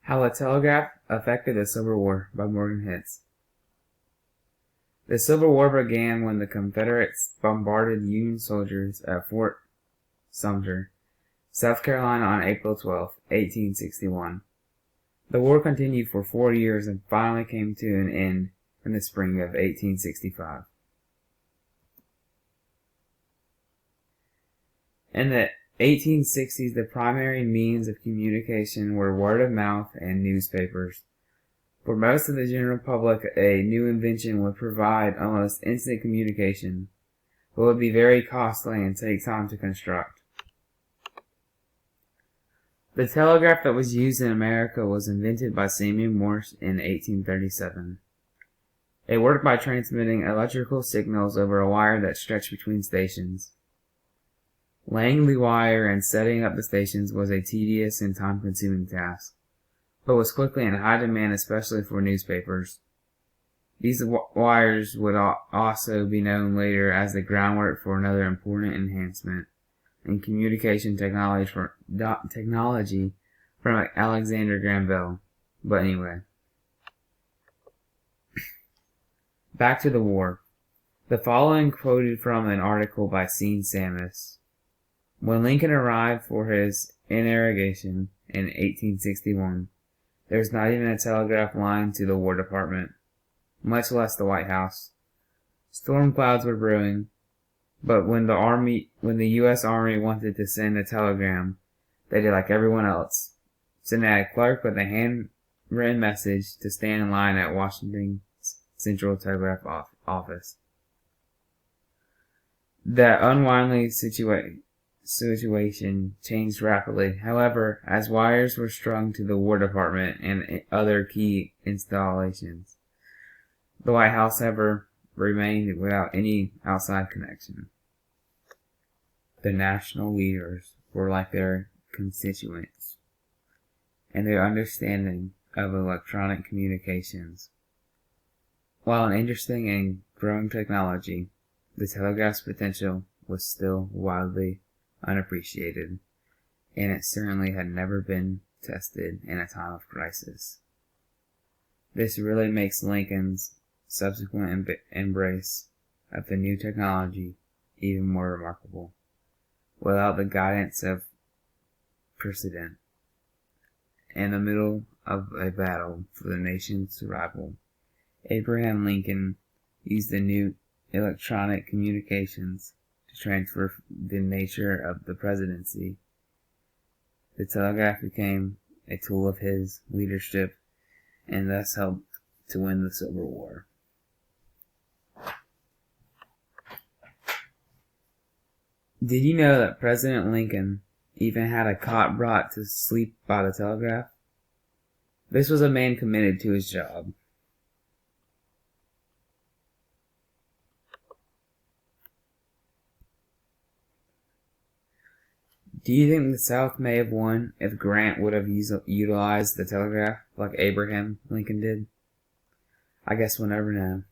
How the Telegraph Affected the Civil War by Morgan Hitz. The Civil War began when the Confederates bombarded Union soldiers at Fort Sumter, South Carolina on April 12, 1861. The war continued for 4 years and finally came to an end in the spring of 1865. In the 1860s, the primary means of communication were word of mouth and newspapers. For most of the general public, a new invention would provide almost instant communication, but would be very costly and take time to construct. The telegraph that was used in America was invented by Samuel Morse in 1837. It worked by transmitting electrical signals over a wire that stretched between stations. Laying the wire and setting up the stations was a tedious and time-consuming task, but was quickly in high demand, especially for newspapers. These wires would also be known later as the groundwork for another important enhancement in communication technology from Alexander Graham Bell. But anyway, back to the war. The following quoted from an article by Sean Sammis. When Lincoln arrived for his interrogation in 1861, there was not even a telegraph line to the War Department, much less the White House. Storm clouds were brewing, but when the U.S. Army wanted to send a telegram, they did like everyone else, sending a clerk with a handwritten message to stand in line at Washington's Central Telegraph Office. That unwindly situation changed rapidly. However, as wires were strung to the War Department and other key installations, the White House ever remained without any outside connection. The national leaders were like their constituents, and their understanding of electronic communications. While an interesting and growing technology, the telegraph's potential was still widely unappreciated, and it certainly had never been tested in a time of crisis. This really makes Lincoln's subsequent embrace of the new technology even more remarkable. Without the guidance of precedent, in the middle of a battle for the nation's survival, Abraham Lincoln used the new electronic communications to transfer the nature of the presidency. The telegraph became a tool of his leadership and thus helped to win the Civil War. Did you know that President Lincoln even had a cot brought to sleep by the telegraph? This was a man committed to his job. Do you think the South may have won if Grant would have utilized the telegraph like Abraham Lincoln did? I guess we'll never know.